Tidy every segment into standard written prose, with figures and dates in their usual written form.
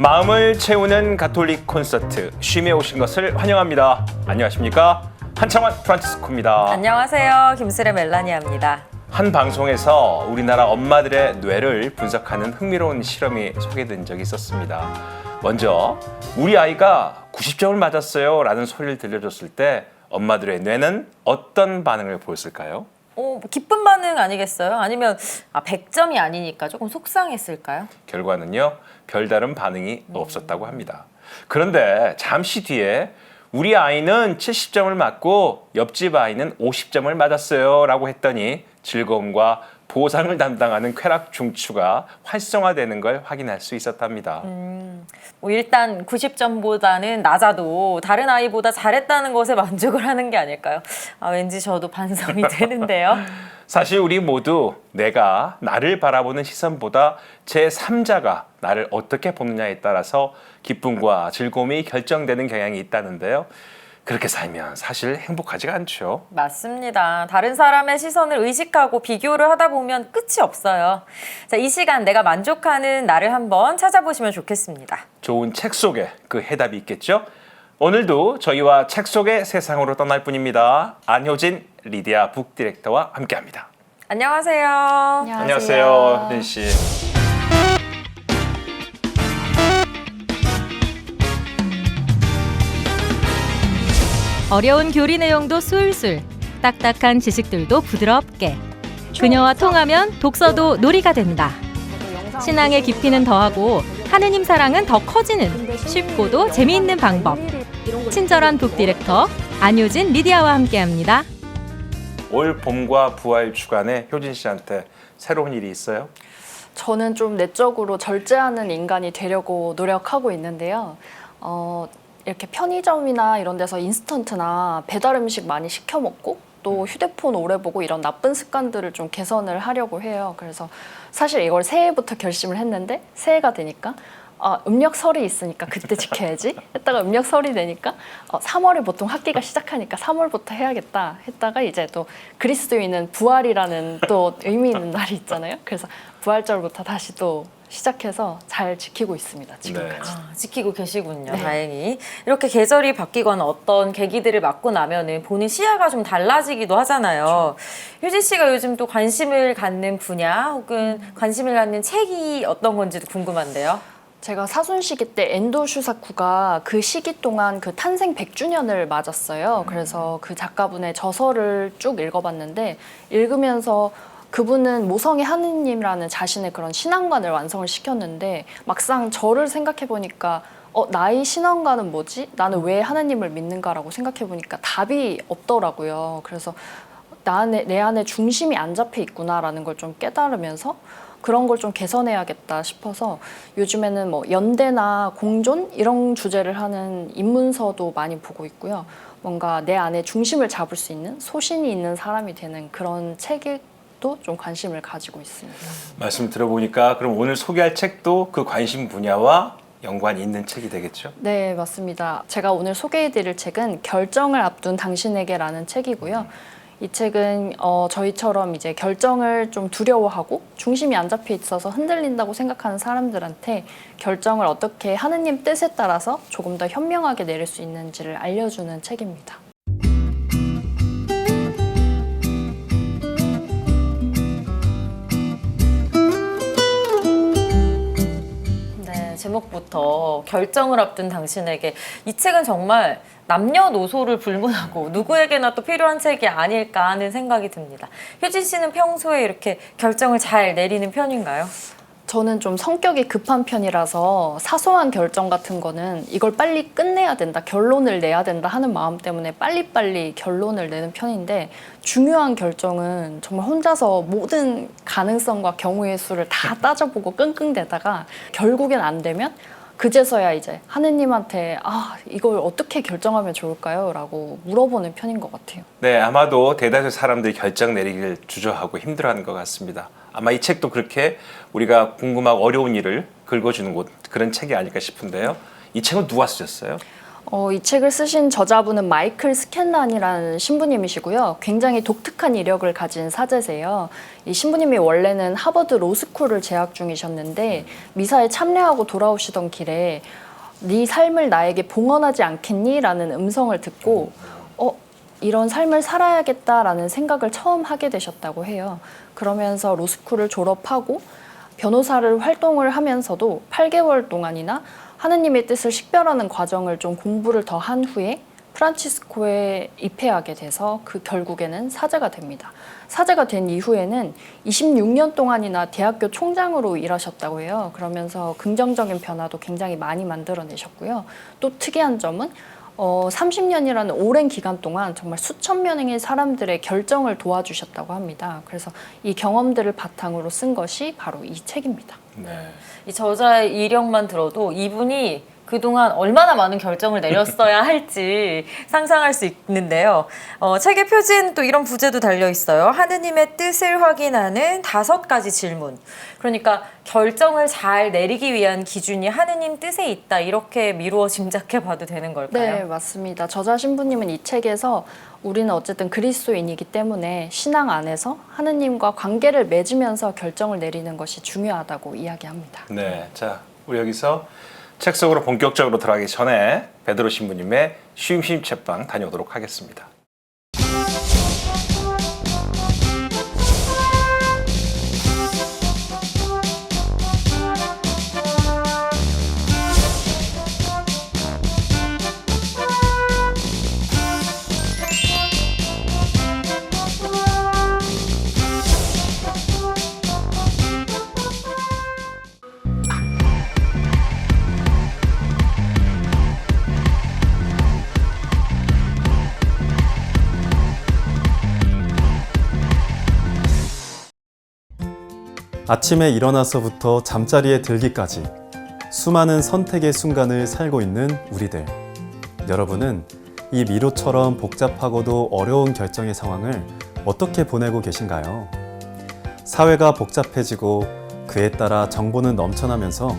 마음을 채우는 가톨릭 콘서트 쉼에 오신 것을 환영합니다. 안녕하십니까? 한창원 프란치스코입니다. 안녕하세요. 김수래 멜라니아입니다. 한 방송에서 우리나라 엄마들의 뇌를 분석하는 흥미로운 실험이 소개된 적이 있었습니다. 먼저 우리 아이가 90점을 맞았어요 라는 소리를 들려줬을 때 엄마들의 뇌는 어떤 반응을 보였을까요? 기쁜 반응 아니겠어요? 아니면 100점이 아니니까 조금 속상했을까요? 결과는요, 별다른 반응이 없었다고 합니다. 그런데 잠시 뒤에 우리 아이는 70점을 맞고 옆집 아이는 50점을 맞았어요 라고 했더니 즐거움과 보상을 담당하는 쾌락 중추가 활성화되는 걸 확인할 수 있었답니다. 일단 90점보다는 낮아도 다른 아이보다 잘했다는 것에 만족을 하는 게 아닐까요? 왠지 저도 반성이 되는데요. 사실 우리 모두 내가 나를 바라보는 시선보다 제3자가 나를 어떻게 보느냐에 따라서 기쁨과 즐거움이 결정되는 경향이 있다는데요. 그렇게 살면 사실 행복하지가 않죠. 맞습니다. 다른 사람의 시선을 의식하고 비교를 하다 보면 끝이 없어요. 자, 이 시간 내가 만족하는 나를 한번 찾아보시면 좋겠습니다. 좋은 책 속에 그 해답이 있겠죠? 오늘도 저희와 책 속의 세상으로 떠날 뿐입니다. 안효진 리디아 북 디렉터와 함께합니다. 안녕하세요. 안녕하세요, 효진 씨. 어려운 교리 내용도 술술, 딱딱한 지식들도 부드럽게. 그녀와 통하면 독서도 놀이가 된다. 신앙의 깊이는 더하고 하느님 사랑은 더 커지는 쉽고도 재미있는 방법. 친절한 북 디렉터 안효진 리디아와 함께합니다. 올 봄과 부활 주간에 효진 씨한테 새로운 일이 있어요? 저는 좀 내적으로 절제하는 인간이 되려고 노력하고 있는데요. 이렇게 편의점이나 이런 데서 인스턴트나 배달 음식 많이 시켜 먹고 또 휴대폰 오래 보고 이런 나쁜 습관들을 좀 개선을 하려고 해요. 그래서 사실 이걸 새해부터 결심을 했는데 새해가 되니까 음력설이 있으니까 그때 지켜야지 했다가 음력설이 되니까 3월에 보통 학기가 시작하니까 3월부터 해야겠다 했다가 이제 또 그리스도인은 부활이라는 또 의미 있는 날이 있잖아요. 그래서 부활절부터 다시 또 시작해서 잘 지키고 있습니다. 지금까지. 지키고 계시군요. 네. 다행히. 이렇게 계절이 바뀌거나 어떤 계기들을 맞고 나면은 본인 시야가 좀 달라지기도 하잖아요. 효진 씨가 요즘 또 관심을 갖는 분야 혹은 관심을 갖는 책이 어떤 건지도 궁금한데요. 제가 사순시기 때 엔도 슈사쿠가 그 시기 동안 그 탄생 100주년을 맞았어요. 그래서 그 작가분의 저서를 쭉 읽어봤는데 읽으면서 그분은 모성의 하느님이라는 자신의 그런 신앙관을 완성을 시켰는데 막상 저를 생각해보니까 나의 신앙관은 뭐지? 나는 왜 하느님을 믿는가라고 생각해보니까 답이 없더라고요. 그래서 내 안에 중심이 안 잡혀 있구나라는 걸 좀 깨달으면서 그런 걸 좀 개선해야겠다 싶어서 요즘에는 뭐 연대나 공존 이런 주제를 하는 입문서도 많이 보고 있고요. 뭔가 내 안에 중심을 잡을 수 있는 소신이 있는 사람이 되는 그런 책도 좀 관심을 가지고 있습니다. 말씀 들어보니까 그럼 오늘 소개할 책도 그 관심 분야와 연관이 있는 책이 되겠죠? 네, 맞습니다. 제가 오늘 소개해드릴 책은 결정을 앞둔 당신에게라는 책이고요. 이 책은 저희처럼 이제 결정을 좀 두려워하고 중심이 안 잡혀 있어서 흔들린다고 생각하는 사람들한테 결정을 어떻게 하느님 뜻에 따라서 조금 더 현명하게 내릴 수 있는지를 알려주는 책입니다. 네, 제목부터 결정을 앞둔 당신에게 이 책은 정말 남녀노소를 불문하고 누구에게나 또 필요한 책이 아닐까 하는 생각이 듭니다. 효진 씨는 평소에 이렇게 결정을 잘 내리는 편인가요? 저는 좀 성격이 급한 편이라서 사소한 결정 같은 거는 이걸 빨리 끝내야 된다, 결론을 내야 된다 하는 마음 때문에 빨리빨리 결론을 내는 편인데 중요한 결정은 정말 혼자서 모든 가능성과 경우의 수를 다 따져보고 끙끙대다가 결국엔 안 되면 그제서야 이제 하느님한테 이걸 어떻게 결정하면 좋을까요? 라고 물어보는 편인 것 같아요. 네, 아마도 대다수 사람들이 결정 내리기를 주저하고 힘들어하는 것 같습니다. 아마 이 책도 그렇게 우리가 궁금하고 어려운 일을 긁어주는 그런 책이 아닐까 싶은데요. 이 책은 누가 쓰셨어요? 이 책을 쓰신 저자분은 마이클 스캔란이라는 신부님이시고요. 굉장히 독특한 이력을 가진 사제세요. 이 신부님이 원래는 하버드 로스쿨을 재학 중이셨는데 미사에 참여하고 돌아오시던 길에 네 삶을 나에게 봉헌하지 않겠니? 라는 음성을 듣고 이런 삶을 살아야겠다라는 생각을 처음 하게 되셨다고 해요. 그러면서 로스쿨을 졸업하고 변호사를 활동을 하면서도 8개월 동안이나 하느님의 뜻을 식별하는 과정을 좀 공부를 더 한 후에 프란치스코에 입회하게 돼서 결국에는 사제가 됩니다. 사제가 된 이후에는 26년 동안이나 대학교 총장으로 일하셨다고 해요. 그러면서 긍정적인 변화도 굉장히 많이 만들어내셨고요. 또 특이한 점은 30년이라는 오랜 기간 동안 정말 수천 명의 사람들의 결정을 도와주셨다고 합니다. 그래서 이 경험들을 바탕으로 쓴 것이 바로 이 책입니다. 네. 이 저자의 이력만 들어도 이분이 그동안 얼마나 많은 결정을 내렸어야 할지 상상할 수 있는데요. 책의 표지에는 또 이런 부제도 달려 있어요. 하느님의 뜻을 확인하는 5가지 질문. 그러니까 결정을 잘 내리기 위한 기준이 하느님 뜻에 있다. 이렇게 미루어 짐작해 봐도 되는 걸까요? 네, 맞습니다. 저자 신부님은 이 책에서 우리는 어쨌든 그리스도인이기 때문에 신앙 안에서 하느님과 관계를 맺으면서 결정을 내리는 것이 중요하다고 이야기합니다. 네. 자, 우리 여기서 책 속으로 본격적으로 들어가기 전에 베드로 신부님의 쉼쉼 책방 다녀오도록 하겠습니다. 아침에 일어나서부터 잠자리에 들기까지 수많은 선택의 순간을 살고 있는 우리들. 여러분은 이 미로처럼 복잡하고도 어려운 결정의 상황을 어떻게 보내고 계신가요? 사회가 복잡해지고 그에 따라 정보는 넘쳐나면서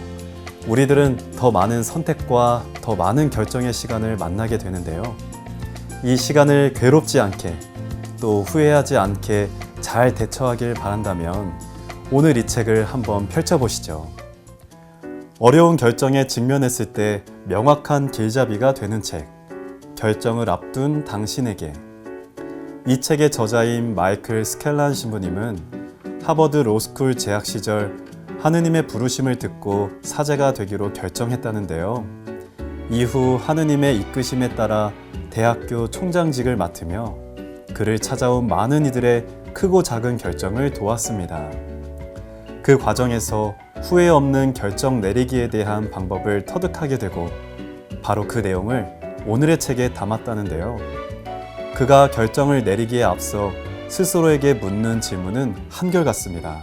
우리들은 더 많은 선택과 더 많은 결정의 시간을 만나게 되는데요. 이 시간을 괴롭지 않게 또 후회하지 않게 잘 대처하길 바란다면 오늘 이 책을 한번 펼쳐보시죠. 어려운 결정에 직면했을 때 명확한 길잡이가 되는 책, 결정을 앞둔 당신에게. 이 책의 저자인 마이클 스켈란 신부님은 하버드 로스쿨 재학 시절 하느님의 부르심을 듣고 사제가 되기로 결정했다는데요. 이후 하느님의 이끄심에 따라 대학교 총장직을 맡으며 그를 찾아온 많은 이들의 크고 작은 결정을 도왔습니다. 그 과정에서 후회 없는 결정 내리기에 대한 방법을 터득하게 되고 바로 그 내용을 오늘의 책에 담았다는데요. 그가 결정을 내리기에 앞서 스스로에게 묻는 질문은 한결같습니다.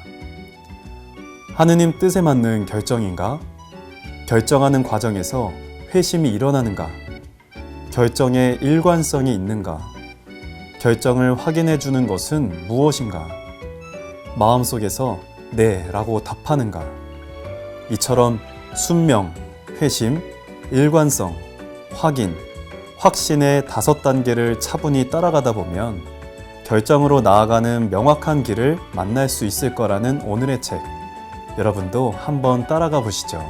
하느님 뜻에 맞는 결정인가? 결정하는 과정에서 회심이 일어나는가? 결정에 일관성이 있는가? 결정을 확인해 주는 것은 무엇인가? 마음속에서 네 라고 답하는가? 이처럼 순명, 회심, 일관성, 확인, 확신의 5단계를 차분히 따라가다 보면 결정으로 나아가는 명확한 길을 만날 수 있을 거라는 오늘의 책. 여러분도 한번 따라가 보시죠.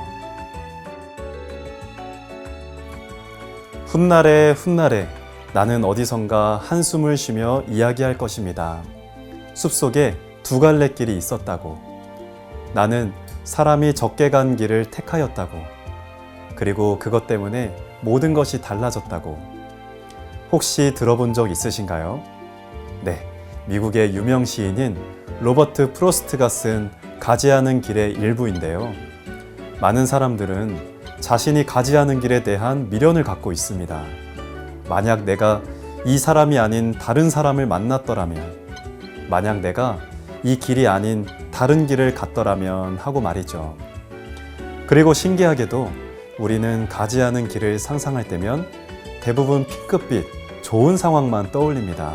훗날에 훗날에 나는 어디선가 한숨을 쉬며 이야기할 것입니다. 숲속에 2갈래 길이 있었다고. 나는 사람이 적게 간 길을 택하였다고. 그리고 그것 때문에 모든 것이 달라졌다고. 혹시 들어본 적 있으신가요? 네, 미국의 유명 시인인 로버트 프로스트가 쓴 가지 않은 길의 일부인데요. 많은 사람들은 자신이 가지 않은 길에 대한 미련을 갖고 있습니다. 만약 내가 이 사람이 아닌 다른 사람을 만났더라면, 만약 내가 이 길이 아닌 다른 길을 갔더라면 하고 말이죠. 그리고 신기하게도 우리는 가지 않은 길을 상상할 때면 대부분 핑크빛, 좋은 상황만 떠올립니다.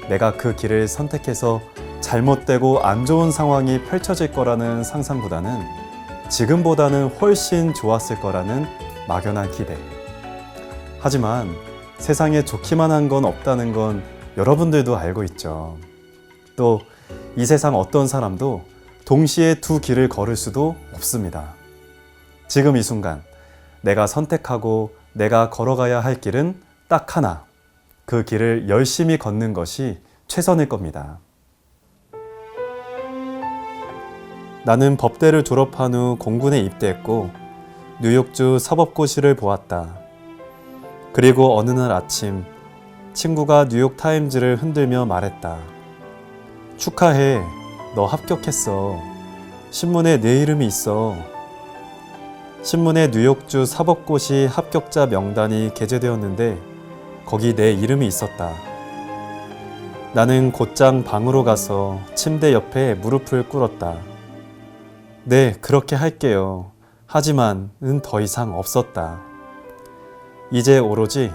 내가 그 길을 선택해서 잘못되고 안 좋은 상황이 펼쳐질 거라는 상상보다는 지금보다는 훨씬 좋았을 거라는 막연한 기대. 하지만 세상에 좋기만 한 건 없다는 건 여러분들도 알고 있죠. 또 이 세상 어떤 사람도 동시에 두 길을 걸을 수도 없습니다. 지금 이 순간 내가 선택하고 내가 걸어가야 할 길은 딱 하나. 그 길을 열심히 걷는 것이 최선일 겁니다. 나는 법대를 졸업한 후 공군에 입대했고 뉴욕주 사법고시를 보았다. 그리고 어느 날 아침 친구가 뉴욕타임즈를 흔들며 말했다. 축하해. 너 합격했어. 신문에 내 이름이 있어. 신문에 뉴욕주 사법고시 합격자 명단이 게재되었는데 거기 내 이름이 있었다. 나는 곧장 방으로 가서 침대 옆에 무릎을 꿇었다. 네, 그렇게 할게요. 하지만은 더 이상 없었다. 이제 오로지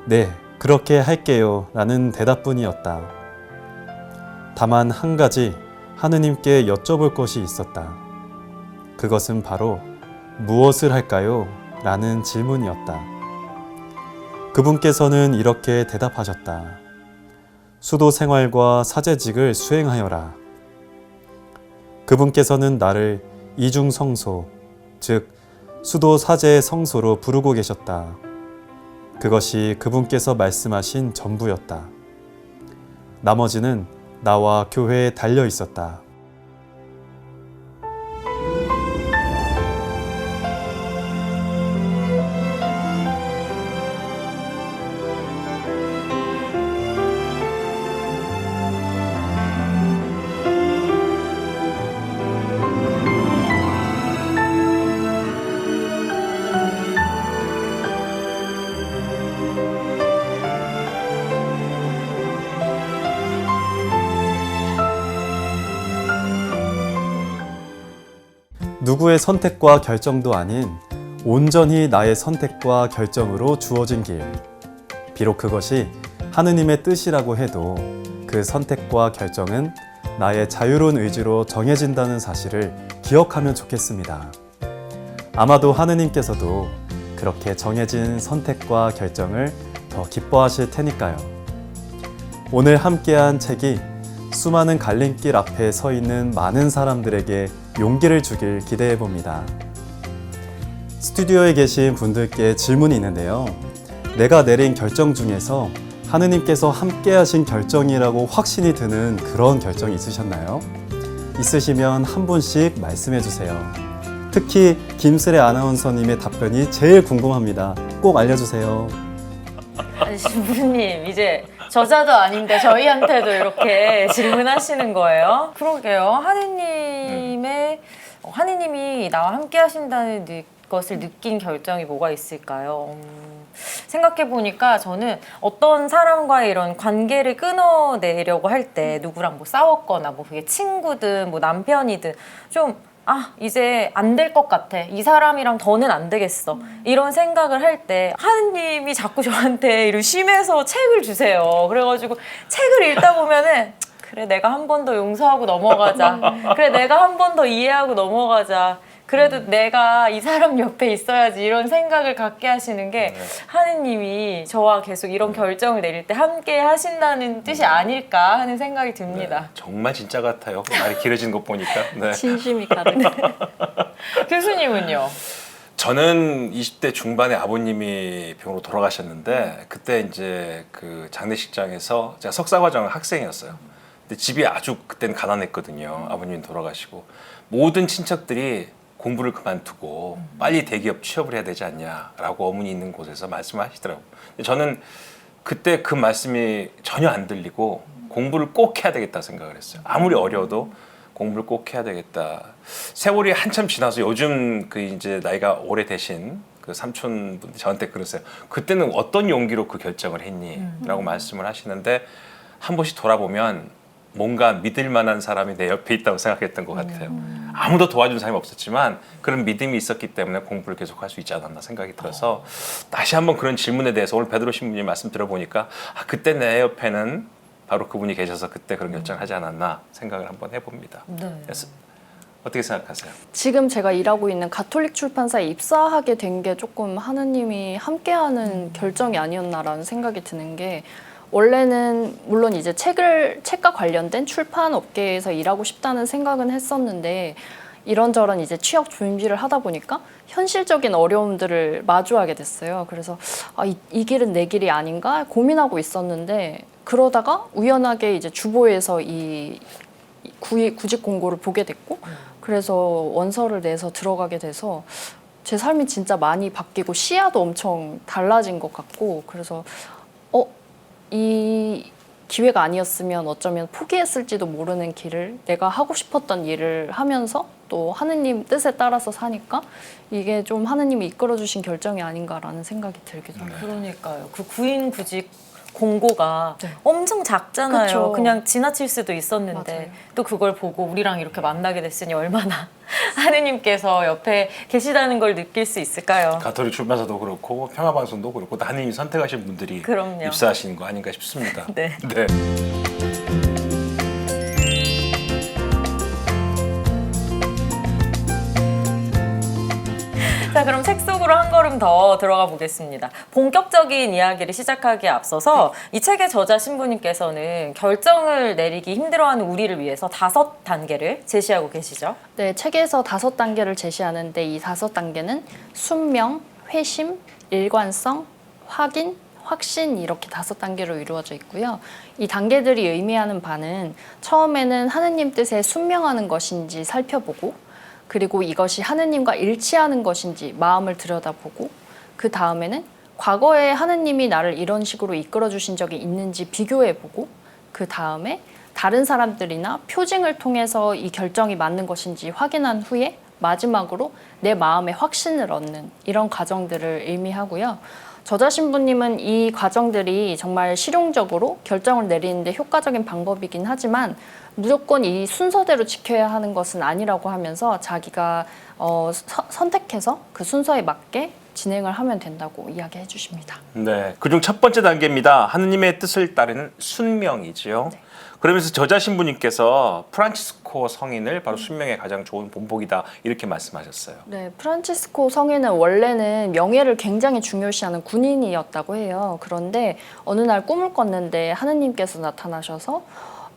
네, 그렇게 할게요 라는 대답뿐이었다. 다만 한 가지 하느님께 여쭤볼 것이 있었다. 그것은 바로 무엇을 할까요? 라는 질문이었다. 그분께서는 이렇게 대답하셨다. 수도 생활과 사제직을 수행하여라. 그분께서는 나를 이중성소, 즉 수도 사제의 성소로 부르고 계셨다. 그것이 그분께서 말씀하신 전부였다. 나머지는 나와 교회에 달려 있었다. 누구의 선택과 결정도 아닌 온전히 나의 선택과 결정으로 주어진 길. 비록 그것이 하느님의 뜻이라고 해도 그 선택과 결정은 나의 자유로운 의지로 정해진다는 사실을 기억하면 좋겠습니다. 아마도 하느님께서도 그렇게 정해진 선택과 결정을 더 기뻐하실 테니까요. 오늘 함께한 책이 수많은 갈림길 앞에 서 있는 많은 사람들에게 용기를 주길 기대해 봅니다. 스튜디오에 계신 분들께 질문이 있는데요. 내가 내린 결정 중에서 하느님께서 함께 하신 결정이라고 확신이 드는 그런 결정이 있으셨나요? 있으시면 한 분씩 말씀해 주세요. 특히 김슬애 아나운서님의 답변이 제일 궁금합니다. 꼭 알려주세요. 아니, 신부님 이제 저자도 아닌데 저희한테도 이렇게 질문하시는 거예요? 그러게요. 하느님이 나와 함께 하신다는 것을 느낀 결정이 뭐가 있을까요? 생각해 보니까 저는 어떤 사람과의 이런 관계를 끊어내려고 할 때 누구랑 뭐 싸웠거나 뭐 그게 친구든 뭐 남편이든 좀 이제 안 될 것 같아. 이 사람이랑 더는 안 되겠어. 이런 생각을 할 때 하느님이 자꾸 저한테 이런 쉼에서 책을 주세요. 그래가지고 책을 읽다 보면은 그래 내가 한 번 더 용서하고 넘어가자. 그래 내가 한 번 더 이해하고 넘어가자. 그래도 내가 이 사람 옆에 있어야지 이런 생각을 갖게 하시는 게 하느님이 저와 계속 이런 결정을 내릴 때 함께 하신다는 뜻이 아닐까 하는 생각이 듭니다. 네, 정말 진짜 같아요. 말이 길어진 것 보니까. 네. 진심이 가득. 교수님은요? 저는 20대 중반에 아버님이 병으로 돌아가셨는데 그때 이제 그 장례식장에서 제가 석사과정 학생이었어요. 근데 집이 아주 그때는 가난했거든요. 아버님이 돌아가시고 모든 친척들이 공부를 그만두고 빨리 대기업 취업을 해야 되지 않냐라고 어머니 있는 곳에서 말씀하시더라고요. 근데 저는 그때 그 말씀이 전혀 안 들리고 공부를 꼭 해야 되겠다 생각을 했어요. 아무리 어려워도 공부를 꼭 해야 되겠다. 세월이 한참 지나서 요즘 그 이제 나이가 오래되신 그 삼촌분들 저한테 그러세요. 그때는 어떤 용기로 그 결정을 했니? 라고 말씀을 하시는데 한 번씩 돌아보면 뭔가 믿을 만한 사람이 내 옆에 있다고 생각했던 것 같아요. 아무도 도와준 사람이 없었지만 그런 믿음이 있었기 때문에 공부를 계속할 수 있지 않았나 생각이 들어서 다시 한번 그런 질문에 대해서 오늘 베드로 신부님 말씀 들어보니까 그때 내 옆에는 바로 그분이 계셔서 그때 그런 결정을 하지 않았나 생각을 한번 해봅니다. 네. 그래서 어떻게 생각하세요? 지금 제가 일하고 있는 가톨릭 출판사에 입사하게 된 게 조금 하느님이 함께하는 결정이 아니었나라는 생각이 드는 게, 원래는 물론 이제 책과 관련된 출판 업계에서 일하고 싶다는 생각은 했었는데, 이런저런 이제 취업 준비를 하다 보니까 현실적인 어려움들을 마주하게 됐어요. 그래서 이 길은 내 길이 아닌가 고민하고 있었는데, 그러다가 우연하게 이제 주보에서 이 구직 공고를 보게 됐고, 그래서 원서를 내서 들어가게 돼서 제 삶이 진짜 많이 바뀌고 시야도 엄청 달라진 것 같고, 그래서 이 기회가 아니었으면 어쩌면 포기했을지도 모르는 길을, 내가 하고 싶었던 일을 하면서 또 하느님 뜻에 따라서 사니까 이게 좀 하느님이 이끌어 주신 결정이 아닌가라는 생각이 들기도 합니다. 그러니까요. 그 구인 구직 공고가 네. 엄청 작잖아요. 그쵸. 그냥 지나칠 수도 있었는데 맞아요. 또 그걸 보고 우리랑 이렇게 만나게 됐으니 얼마나 하느님께서 옆에 계시다는 걸 느낄 수 있을까요? 가톨릭 출판사도 그렇고 평화방송도 그렇고 하느님이 선택하신 분들이 그럼요. 입사하시는 거 아닌가 싶습니다. 네. 네. 자, 그럼 책 속으로 한 걸음 더 들어가 보겠습니다. 본격적인 이야기를 시작하기에 앞서서 이 책의 저자 신부님께서는 결정을 내리기 힘들어하는 우리를 위해서 5단계를 제시하고 계시죠. 네, 책에서 5단계를 제시하는데, 이 5단계는 순명, 회심, 일관성, 확인, 확신, 이렇게 5단계로 이루어져 있고요. 이 단계들이 의미하는 바는, 처음에는 하느님 뜻에 순명하는 것인지 살펴보고, 그리고 이것이 하느님과 일치하는 것인지 마음을 들여다보고, 그 다음에는 과거에 하느님이 나를 이런 식으로 이끌어 주신 적이 있는지 비교해보고, 그 다음에 다른 사람들이나 표징을 통해서 이 결정이 맞는 것인지 확인한 후에 마지막으로 내 마음의 확신을 얻는, 이런 과정들을 의미하고요. 저자 신부님은 이 과정들이 정말 실용적으로 결정을 내리는데 효과적인 방법이긴 하지만 무조건 이 순서대로 지켜야 하는 것은 아니라고 하면서, 자기가 선택해서 그 순서에 맞게 진행을 하면 된다고 이야기해 주십니다. 네. 그중 첫 번째 단계입니다. 하느님의 뜻을 따르는 순명이지요. 네. 그러면서 저자 신부님께서 프란치스코 성인을 바로 순명의 가장 좋은 본보기다 이렇게 말씀하셨어요. 네, 프란치스코 성인은 원래는 명예를 굉장히 중요시하는 군인이었다고 해요. 그런데 어느 날 꿈을 꿨는데 하느님께서 나타나셔서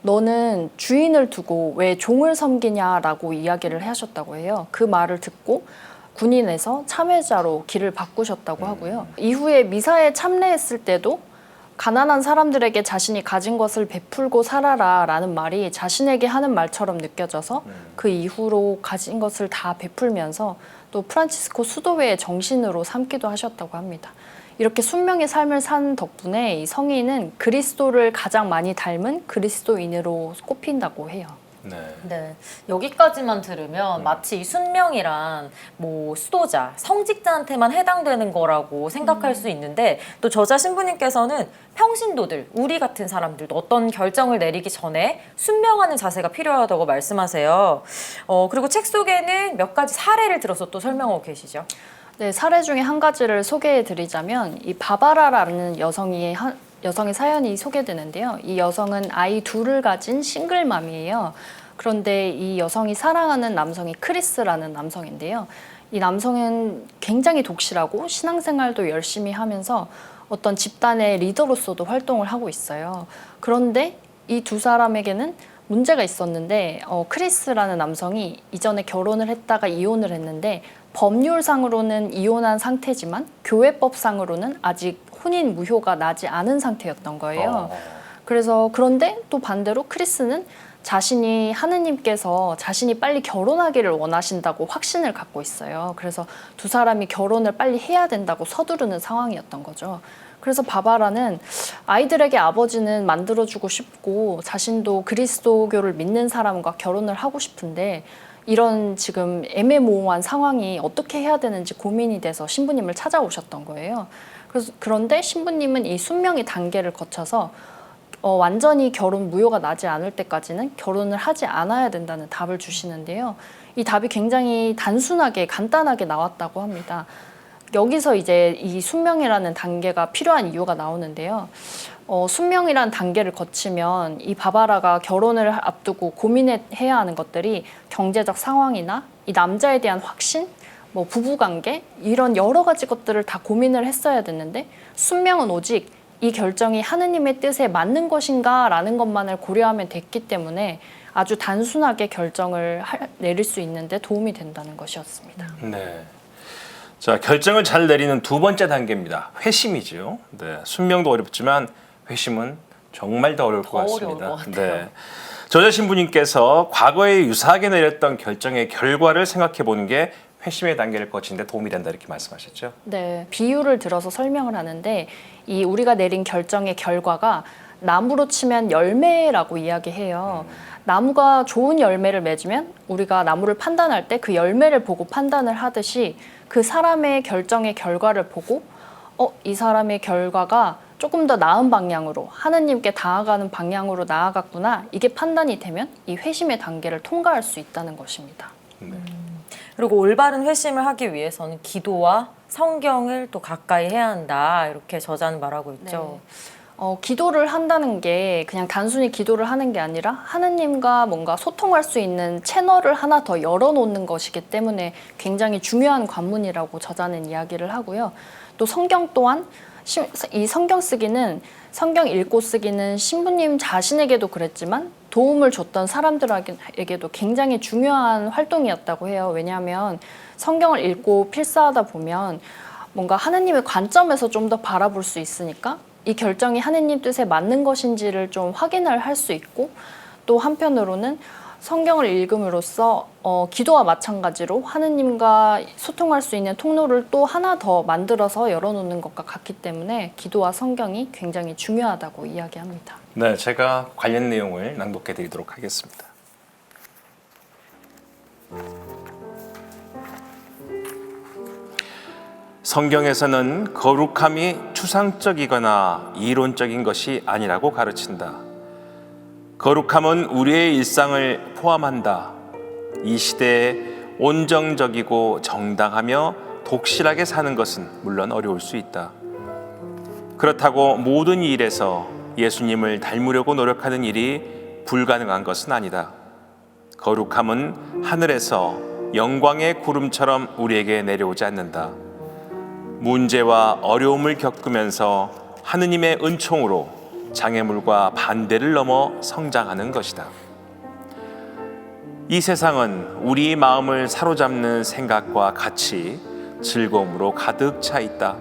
너는 주인을 두고 왜 종을 섬기냐라고 이야기를 하셨다고 해요. 그 말을 듣고 군인에서 참회자로 길을 바꾸셨다고 하고요. 이후에 미사에 참례했을 때도 가난한 사람들에게 자신이 가진 것을 베풀고 살아라 라는 말이 자신에게 하는 말처럼 느껴져서 그 이후로 가진 것을 다 베풀면서 또 프란치스코 수도회의 정신으로 삼기도 하셨다고 합니다. 이렇게 순명의 삶을 산 덕분에 이 성인은 그리스도를 가장 많이 닮은 그리스도인으로 꼽힌다고 해요. 네. 네, 여기까지만 들으면 마치 이 순명이란 뭐 수도자, 성직자한테만 해당되는 거라고 생각할 수 있는데, 또 저자 신부님께서는 평신도들, 우리 같은 사람들도 어떤 결정을 내리기 전에 순명하는 자세가 필요하다고 말씀하세요. 그리고 책 속에는 몇 가지 사례를 들어서 또 설명하고 계시죠. 네, 사례 중에 한 가지를 소개해 드리자면, 이 바바라라는 여성의 사연이 소개되는데요. 이 여성은 아이 둘을 가진 싱글맘이에요. 그런데 이 여성이 사랑하는 남성이 크리스라는 남성인데요. 이 남성은 굉장히 독실하고 신앙생활도 열심히 하면서 어떤 집단의 리더로서도 활동을 하고 있어요. 그런데 이 두 사람에게는 문제가 있었는데, 크리스라는 남성이 이전에 결혼을 했다가 이혼을 했는데, 법률상으로는 이혼한 상태지만 교회법상으로는 아직 혼인 무효가 나지 않은 상태였던 거예요. 그래서 그런데 또 반대로 크리스는 자신이 하느님께서 자신이 빨리 결혼하기를 원하신다고 확신을 갖고 있어요. 그래서 두 사람이 결혼을 빨리 해야 된다고 서두르는 상황이었던 거죠. 그래서 바바라는 아이들에게 아버지는 만들어주고 싶고 자신도 그리스도교를 믿는 사람과 결혼을 하고 싶은데, 이런 지금 애매모호한 상황이 어떻게 해야 되는지 고민이 돼서 신부님을 찾아오셨던 거예요. 그런데 신부님은 이 순명의 단계를 거쳐서 완전히 결혼 무효가 나지 않을 때까지는 결혼을 하지 않아야 된다는 답을 주시는데요. 이 답이 굉장히 단순하게 간단하게 나왔다고 합니다. 여기서 이제 이 순명이라는 단계가 필요한 이유가 나오는데요. 순명이란 단계를 거치면 이 바바라가 결혼을 앞두고 고민해야 하는 것들이 경제적 상황이나 이 남자에 대한 확신, 뭐 부부관계 이런 여러 가지 것들을 다 고민을 했어야 됐는데 순명은 오직 이 결정이 하느님의 뜻에 맞는 것인가라는 것만을 고려하면 됐기 때문에 아주 단순하게 결정을 내릴 수 있는데 도움이 된다는 것이었습니다. 네. 자, 결정을 잘 내리는 두 번째 단계입니다. 회심이죠. 네. 순명도 어렵지만 회심은 정말 더 어려울 것 같습니다. 어려울 것 같아요. 네. 저자 신부님께서 과거에 유사하게 내렸던 결정의 결과를 생각해 보는 게 회심의 단계를 거치는데 도움이 된다 이렇게 말씀하셨죠. 네, 비유를 들어서 설명을 하는데 이 우리가 내린 결정의 결과가 나무로 치면 열매라고 이야기해요. 나무가 좋은 열매를 맺으면 우리가 나무를 판단할 때 그 열매를 보고 판단을 하듯이 그 사람의 결정의 결과를 보고 이 사람의 결과가 조금 더 나은 방향으로 하느님께 나아가는 방향으로 나아갔구나 이게 판단이 되면 이 회심의 단계를 통과할 수 있다는 것입니다. 그리고 올바른 회심을 하기 위해서는 기도와 성경을 또 가까이 해야 한다 이렇게 저자는 말하고 있죠. 기도를 한다는 게 그냥 단순히 기도를 하는 게 아니라 하느님과 뭔가 소통할 수 있는 채널을 하나 더 열어놓는 것이기 때문에 굉장히 중요한 관문이라고 저자는 이야기를 하고요. 또 성경 또한 이 성경 쓰기는 성경 읽고 쓰기는 신부님 자신에게도 그랬지만 도움을 줬던 사람들에게도 굉장히 중요한 활동이었다고 해요. 왜냐하면 성경을 읽고 필사하다 보면 뭔가 하느님의 관점에서 좀 더 바라볼 수 있으니까 이 결정이 하느님 뜻에 맞는 것인지를 좀 확인을 할 수 있고 또 한편으로는 성경을 읽음으로써 기도와 마찬가지로 하느님과 소통할 수 있는 통로를 또 하나 더 만들어서 열어놓는 것과 같기 때문에 기도와 성경이 굉장히 중요하다고 이야기합니다. 네, 제가 관련 내용을 낭독해 드리도록 하겠습니다. 성경에서는 거룩함이 추상적이거나 이론적인 것이 아니라고 가르친다. 거룩함은 우리의 일상을 포함한다. 이 시대에 온정적이고 정당하며 독실하게 사는 것은 물론 어려울 수 있다. 그렇다고 모든 일에서 예수님을 닮으려고 노력하는 일이 불가능한 것은 아니다. 거룩함은 하늘에서 영광의 구름처럼 우리에게 내려오지 않는다. 문제와 어려움을 겪으면서 하느님의 은총으로 장애물과 반대를 넘어 성장하는 것이다. 이 세상은 우리 마음을 사로잡는 생각과 가치, 즐거움으로 가득 차 있다.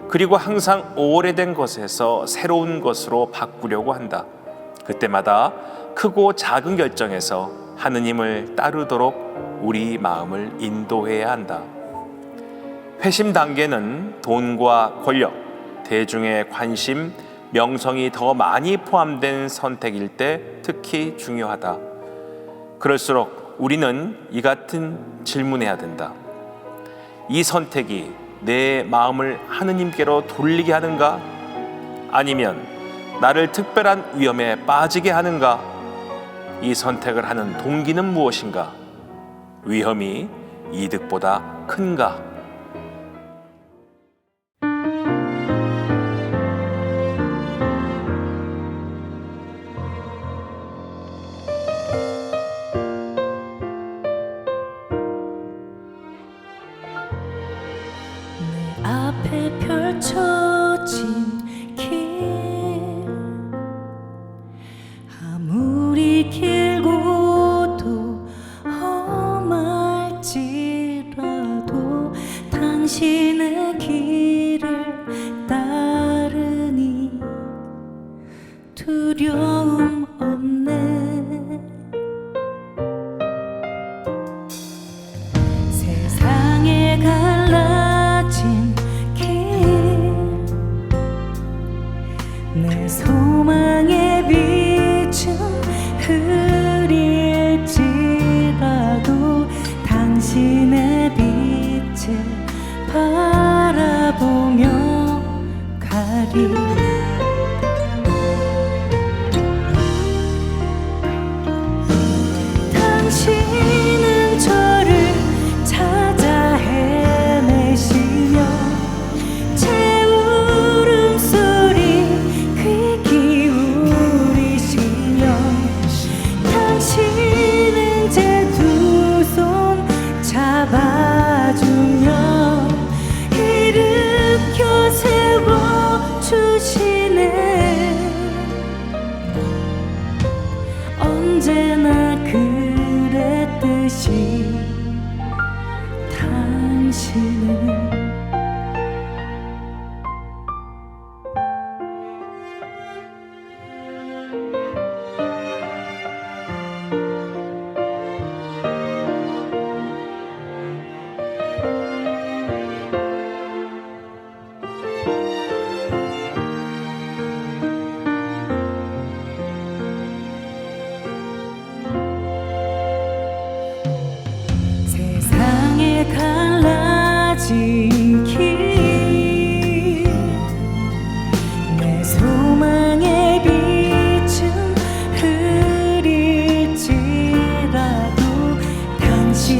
그리고 항상 오래된 것에서 새로운 것으로 바꾸려고 한다. 그때마다 크고 작은 결정에서 하느님을 따르도록 우리 마음을 인도해야 한다. 회심 단계는 돈과 권력, 대중의 관심, 명성이 더 많이 포함된 선택일 때 특히 중요하다. 그럴수록 우리는 이 같은 질문해야 된다. 이 선택이 내 마음을 하느님께로 돌리게 하는가? 아니면 나를 특별한 위험에 빠지게 하는가? 이 선택을 하는 동기는 무엇인가? 위험이 이득보다 큰가? 앞에 펼쳐진 길 아무리 길고도 험할지라도 당신의 길을 따르니 두려움 없네. 세상에 갈라진 내 소망의 빛은 흐릴지라도 당신의 빛을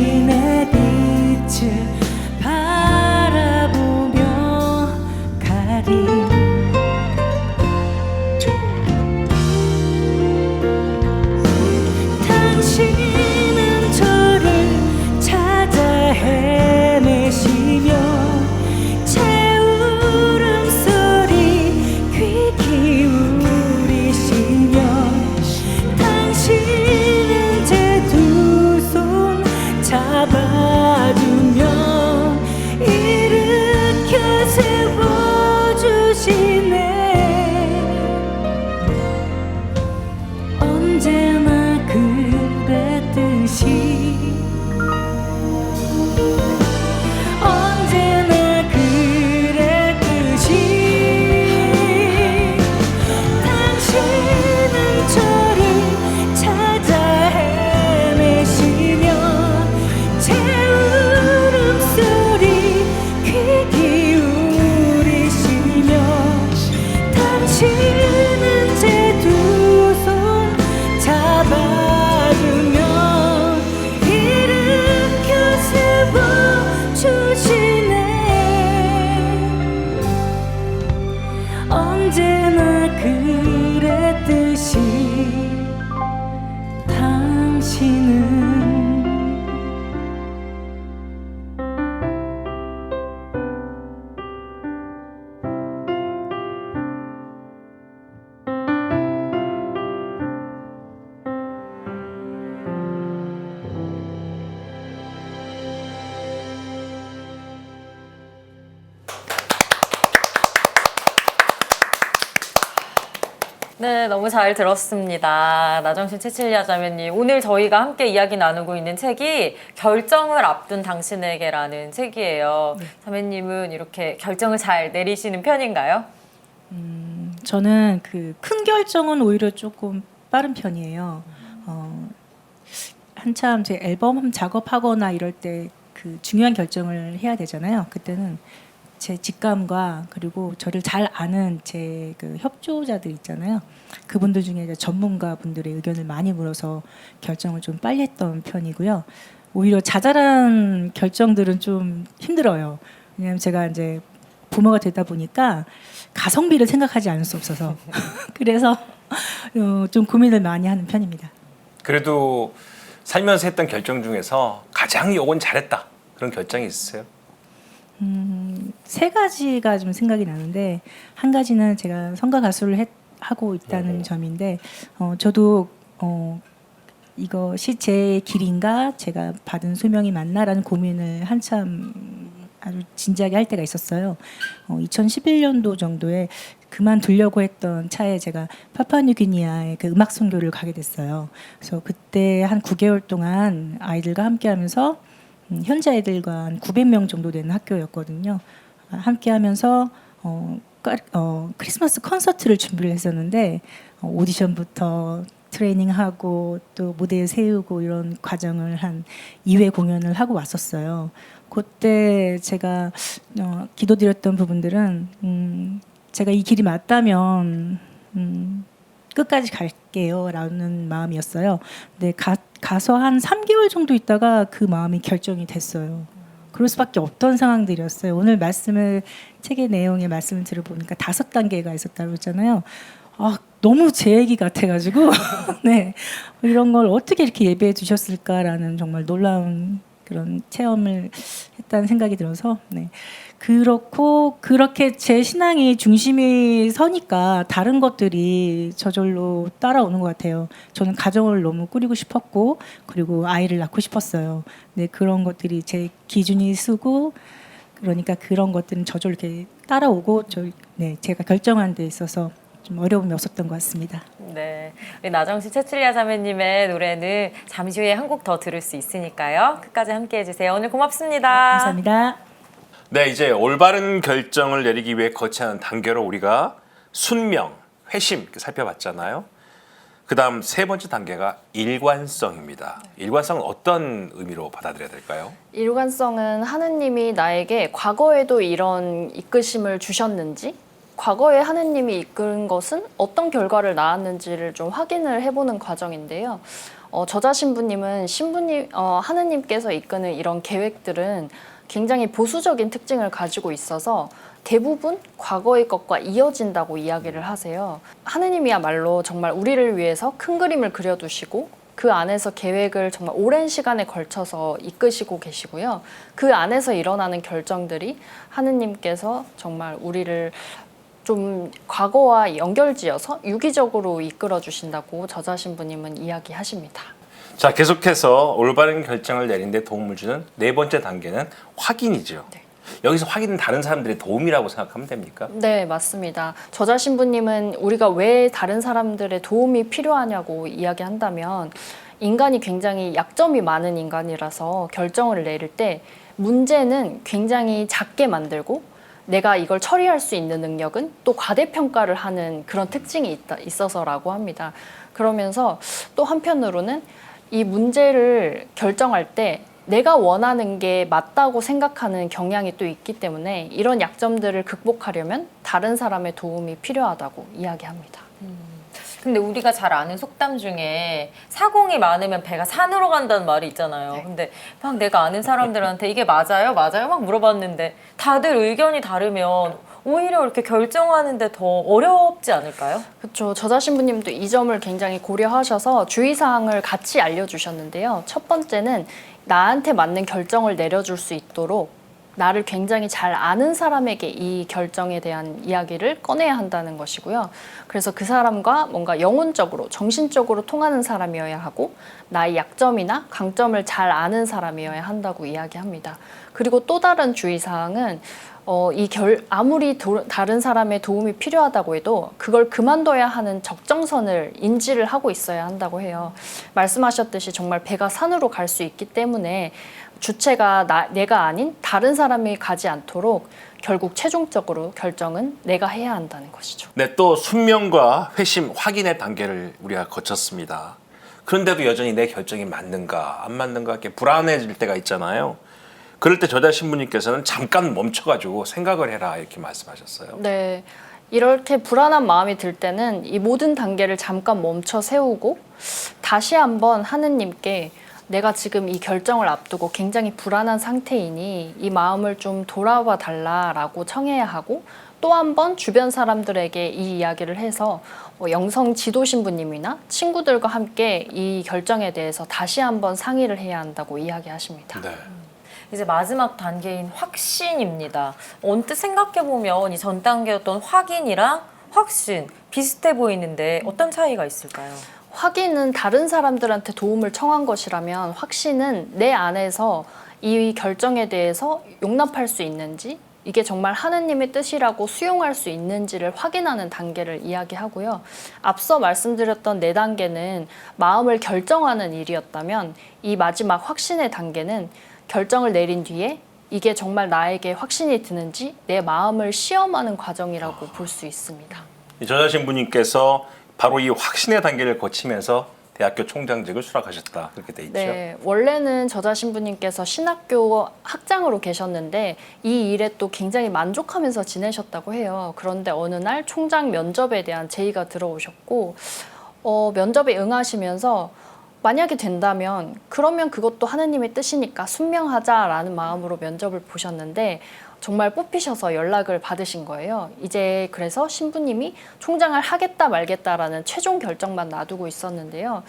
당신의 빛을 바라보며 가리. 당신은 저를 찾아 헤매시며 제 울음소리 귀 기울이시며 당신은 제 두 손 잡아주며 일으켜 세워주시네. 언제나 그랬듯이 언제나 그랬듯이 당신은 저를 찾아 헤매시며 제 울음소리 귀 기울이시며 당신은 제 두 손 잡아주며 일으켜 세워주시네. 언제나 그랬듯이 당신은 네, 너무 잘 들었습니다. 나정신 채칠리아 자매님, 오늘 저희가 함께 이야기 나누고 있는 책이 결정을 앞둔 당신에게라는 책이에요. 자매님은 이렇게 결정을 잘 내리시는 편인가요? 저는 그 큰 결정은 오히려 조금 빠른 편이에요. 한참 제 앨범 작업하거나 이럴 때 그 중요한 결정을 해야 되잖아요. 그때는 제 직감과 그리고 저를 잘 아는 제 그 협조자들 있잖아요. 그분들 중에 이제 전문가 분들의 의견을 많이 물어서 결정을 좀 빨리 했던 편이고요. 오히려 자잘한 결정들은 좀 힘들어요. 왜냐하면 제가 이제 부모가 되다 보니까 가성비를 생각하지 않을 수 없어서 그래서 좀 고민을 많이 하는 편입니다. 그래도 살면서 했던 결정 중에서 가장 요건 잘했다 그런 결정이 있으세요? 세 가지가 좀 생각이 나는데 한 가지는 제가 성가 가수를 하고 있다는 점인데 저도 이것이 제 길인가 제가 받은 소명이 맞나라는 고민을 한참 아주 진지하게 할 때가 있었어요. 2011년도 정도에 그만두려고 했던 차에 제가 파푸아뉴기니아에 그 음악 선교를 가게 됐어요. 그래서 그때 한 9개월 동안 아이들과 함께하면서 현지 아이들과 한 900명 정도 되는 학교였거든요. 함께하면서 크리스마스 콘서트를 준비를 했었는데 오디션부터 트레이닝하고 또 무대에 세우고 이런 과정을 한 2회 공연을 하고 왔었어요. 그때 제가 기도드렸던 부분들은 제가 이 길이 맞다면 끝까지 갈게요 라는 마음이었어요. 근데 가서 한 3개월 정도 있다가 그 마음이 결정이 됐어요. 그럴 수밖에 없던 상황들이었어요. 오늘 말씀을 책의 내용의 말씀을 들어보니까 5단계가 있었다고 했잖아요. 너무 제 얘기 같아가지고 네, 이런 걸 어떻게 이렇게 예배해 주셨을까라는 정말 놀라운 그런 체험을 했다는 생각이 들어서 네. 그렇고 그렇게 제 신앙이 중심이 서니까 다른 것들이 저절로 따라오는 것 같아요. 저는 가정을 너무 꾸리고 싶었고 그리고 아이를 낳고 싶었어요. 네, 그런 것들이 제 기준이 쓰고 그러니까 그런 것들은 저절로 이렇게 따라오고 제가 결정한 데 있어서 좀 어려움이 없었던 것 같습니다. 네, 우리 나정신 채칠리아 자매님의 노래는 잠시 후에 한 곡 더 들을 수 있으니까요. 끝까지 함께해 주세요. 오늘 고맙습니다. 감사합니다. 네, 이제 올바른 결정을 내리기 위해 거쳐야 하는 단계로 우리가 순명, 회심 이렇게 살펴봤잖아요. 그 다음 세 번째 단계가 일관성입니다. 일관성은 어떤 의미로 받아들여야 될까요? 일관성은 하느님이 나에게 과거에도 이런 이끄심을 주셨는지 과거에 하느님이 이끈 것은 어떤 결과를 낳았는지를 좀 확인을 해보는 과정인데요. 저자 신부님은 하느님께서 이끄는 이런 계획들은 굉장히 보수적인 특징을 가지고 있어서 대부분 과거의 것과 이어진다고 이야기를 하세요. 하느님이야말로 정말 우리를 위해서 큰 그림을 그려두시고 그 안에서 계획을 정말 오랜 시간에 걸쳐서 이끄시고 계시고요. 그 안에서 일어나는 결정들이 하느님께서 정말 우리를 좀 과거와 연결지어서 유기적으로 이끌어 주신다고 저자 신부님은 이야기하십니다. 자, 계속해서 올바른 결정을 내린 데 도움을 주는 네 번째 단계는 확인이죠. 네. 여기서 확인은 다른 사람들의 도움이라고 생각하면 됩니까? 네, 맞습니다. 저자 신부님은 우리가 왜 다른 사람들의 도움이 필요하냐고 이야기한다면 인간이 굉장히 약점이 많은 인간이라서 결정을 내릴 때 문제는 굉장히 작게 만들고 내가 이걸 처리할 수 있는 능력은 또 과대평가를 하는 그런 특징이 있어서라고 합니다. 그러면서 또 한편으로는 이 문제를 결정할 때 내가 원하는 게 맞다고 생각하는 경향이 또 있기 때문에 이런 약점들을 극복하려면 다른 사람의 도움이 필요하다고 이야기합니다. 근데 우리가 잘 아는 속담 중에 사공이 많으면 배가 산으로 간다는 말이 있잖아요. 네. 근데 막 내가 아는 사람들한테 이게 맞아요? 맞아요? 막 물어봤는데 다들 의견이 다르면 오히려 이렇게 결정하는데 더 어렵지 않을까요? 그렇죠. 저자 신부님도 이 점을 굉장히 고려하셔서 주의사항을 같이 알려주셨는데요. 첫 번째는 나한테 맞는 결정을 내려줄 수 있도록 나를 굉장히 잘 아는 사람에게 이 결정에 대한 이야기를 꺼내야 한다는 것이고요. 그래서 그 사람과 뭔가 영혼적으로, 정신적으로 통하는 사람이어야 하고 나의 약점이나 강점을 잘 아는 사람이어야 한다고 이야기합니다. 그리고 또 다른 주의사항은 아무리 다른 사람의 도움이 필요하다고 해도 그걸 그만둬야 하는 적정선을 인지를 하고 있어야 한다고 해요. 말씀하셨듯이 정말 배가 산으로 갈 수 있기 때문에 주체가 내가 아닌 다른 사람이 가지 않도록 결국 최종적으로 결정은 내가 해야 한다는 것이죠. 네, 또 순명과 회심, 확인의 단계를 우리가 거쳤습니다. 그런데도 여전히 내 결정이 맞는가 안 맞는가 이렇게 불안해질 때가 있잖아요. 그럴 때 저자 신부님께서는 잠깐 멈춰가지고 생각을 해라 이렇게 말씀하셨어요. 네, 이렇게 불안한 마음이 들 때는 이 모든 단계를 잠깐 멈춰 세우고 다시 한번 하느님께 내가 지금 이 결정을 앞두고 굉장히 불안한 상태이니 이 마음을 좀 돌아봐 달라라고 청해야 하고 또 한 번 주변 사람들에게 이 이야기를 해서 영성 지도 신부님이나 친구들과 함께 이 결정에 대해서 다시 한번 상의를 해야 한다고 이야기하십니다. 네. 이제 마지막 단계인 확신입니다. 언뜻 생각해보면 이 전 단계였던 확인이랑 확신 비슷해 보이는데 어떤 차이가 있을까요? 확인은 다른 사람들한테 도움을 청한 것이라면 확신은 내 안에서 이 결정에 대해서 용납할 수 있는지 이게 정말 하느님의 뜻이라고 수용할 수 있는지를 확인하는 단계를 이야기하고요. 앞서 말씀드렸던 네 단계는 마음을 결정하는 일이었다면 이 마지막 확신의 단계는 결정을 내린 뒤에 이게 정말 나에게 확신이 드는지 내 마음을 시험하는 과정이라고 볼 수 있습니다. 저자 신부님께서 바로 이 확신의 단계를 거치면서 대학교 총장직을 수락하셨다 그렇게 돼 있죠. 네, 원래는 저자 신부님께서 신학교 학장으로 계셨는데 이 일에 또 굉장히 만족하면서 지내셨다고 해요. 그런데 어느 날 총장 면접에 대한 제의가 들어오셨고 면접에 응하시면서 만약에 된다면 그러면 그것도 하느님의 뜻이니까 순명하자라는 마음으로 면접을 보셨는데 정말 뽑히셔서 연락을 받으신 거예요. 이제 그래서 신부님이 총장을 하겠다 말겠다라는 최종 결정만 놔두고 있었는데요.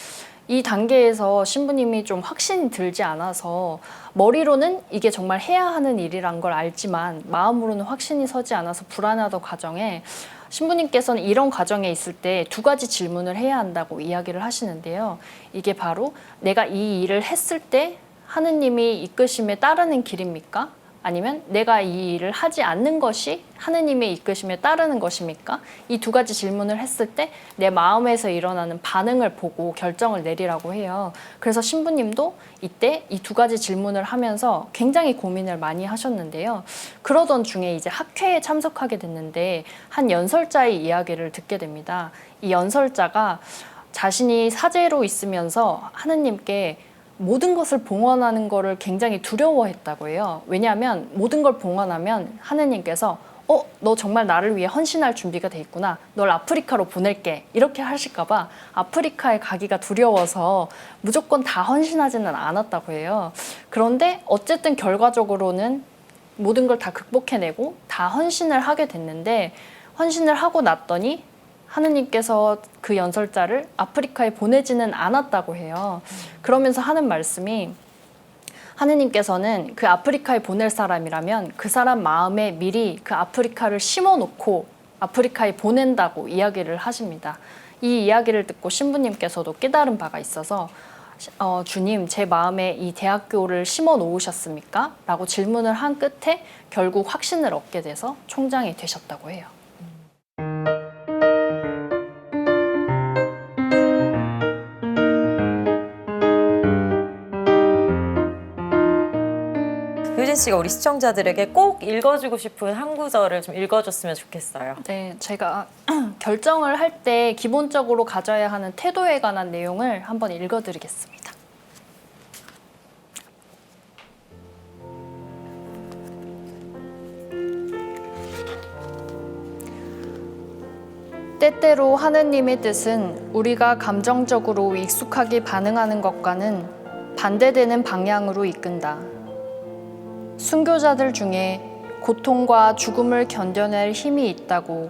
이 단계에서 신부님이 좀 확신이 들지 않아서 머리로는 이게 정말 해야 하는 일이란 걸 알지만 마음으로는 확신이 서지 않아서 불안하던 과정에 신부님께서는 이런 과정에 있을 때 두 가지 질문을 해야 한다고 이야기를 하시는데요. 이게 바로 내가 이 일을 했을 때 하느님이 이끄심에 따르는 길입니까? 아니면 내가 이 일을 하지 않는 것이 하느님의 이끄심에 따르는 것입니까? 이 두 가지 질문을 했을 때 내 마음에서 일어나는 반응을 보고 결정을 내리라고 해요. 그래서 신부님도 이때 이 두 가지 질문을 하면서 굉장히 고민을 많이 하셨는데요. 그러던 중에 이제 학회에 참석하게 됐는데 한 연설자의 이야기를 듣게 됩니다. 이 연설자가 자신이 사제로 있으면서 하느님께 모든 것을 봉헌하는 것을 굉장히 두려워했다고 해요. 왜냐하면 모든 걸 봉헌하면 하느님께서 너 정말 나를 위해 헌신할 준비가 돼 있구나. 널 아프리카로 보낼게. 이렇게 하실까봐 아프리카에 가기가 두려워서 무조건 다 헌신하지는 않았다고 해요. 그런데 어쨌든 결과적으로는 모든 걸 다 극복해내고 다 헌신을 하게 됐는데, 헌신을 하고 났더니 하느님께서 그 연설자를 아프리카에 보내지는 않았다고 해요. 그러면서 하는 말씀이, 하느님께서는 그 아프리카에 보낼 사람이라면 그 사람 마음에 미리 그 아프리카를 심어놓고 아프리카에 보낸다고 이야기를 하십니다. 이 이야기를 듣고 신부님께서도 깨달은 바가 있어서 주님, 제 마음에 이 대학교를 심어 놓으셨습니까? 라고 질문을 한 끝에 결국 확신을 얻게 돼서 총장이 되셨다고 해요. 효진 씨가 우리 시청자들에게 꼭 읽어주고 싶은 한 구절을 좀 읽어줬으면 좋겠어요. 네, 제가 결정을 할 때 기본적으로 가져야 하는 태도에 관한 내용을 한번 읽어드리겠습니다. 때때로 하느님의 뜻은 우리가 감정적으로 익숙하게 반응하는 것과는 반대되는 방향으로 이끈다. 순교자들 중에 고통과 죽음을 견뎌낼 힘이 있다고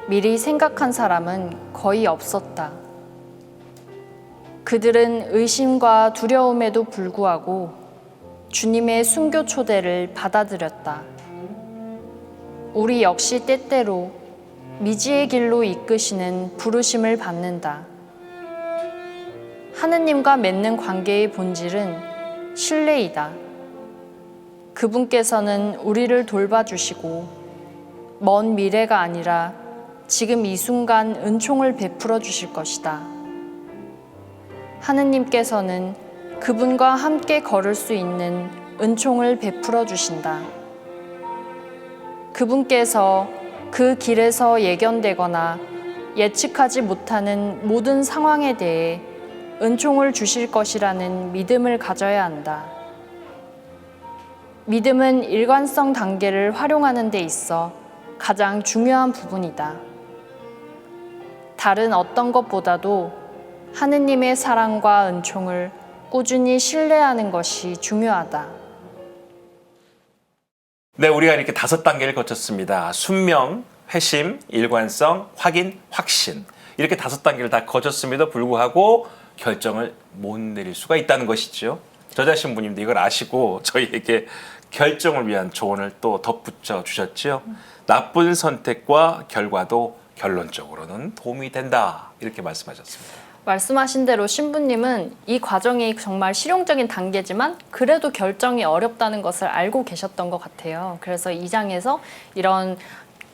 미리 생각한 사람은 거의 없었다. 그들은 의심과 두려움에도 불구하고 주님의 순교 초대를 받아들였다. 우리 역시 때때로 미지의 길로 이끄시는 부르심을 받는다. 하느님과 맺는 관계의 본질은 신뢰이다. 그분께서는 우리를 돌봐주시고 먼 미래가 아니라 지금 이 순간 은총을 베풀어 주실 것이다. 하느님께서는 그분과 함께 걸을 수 있는 은총을 베풀어 주신다. 그분께서 그 길에서 예견되거나 예측하지 못하는 모든 상황에 대해 은총을 주실 것이라는 믿음을 가져야 한다. 믿음은 일관성 단계를 활용하는 데 있어 가장 중요한 부분이다. 다른 어떤 것보다도 하느님의 사랑과 은총을 꾸준히 신뢰하는 것이 중요하다. 네, 우리가 이렇게 5단계를 거쳤습니다. 순명, 회심, 일관성, 확인, 확신. 이렇게 5단계를 다 거쳤음에도 불구하고 결정을 못 내릴 수가 있다는 것이죠. 저자 신부님도 이걸 아시고 저희에게 결정을 위한 조언을 또 덧붙여 주셨죠. 나쁜 선택과 결과도 결론적으로는 도움이 된다. 이렇게 말씀하셨습니다. 말씀하신 대로 신부님은 이 과정이 정말 실용적인 단계지만 그래도 결정이 어렵다는 것을 알고 계셨던 것 같아요. 그래서 이 장에서 이런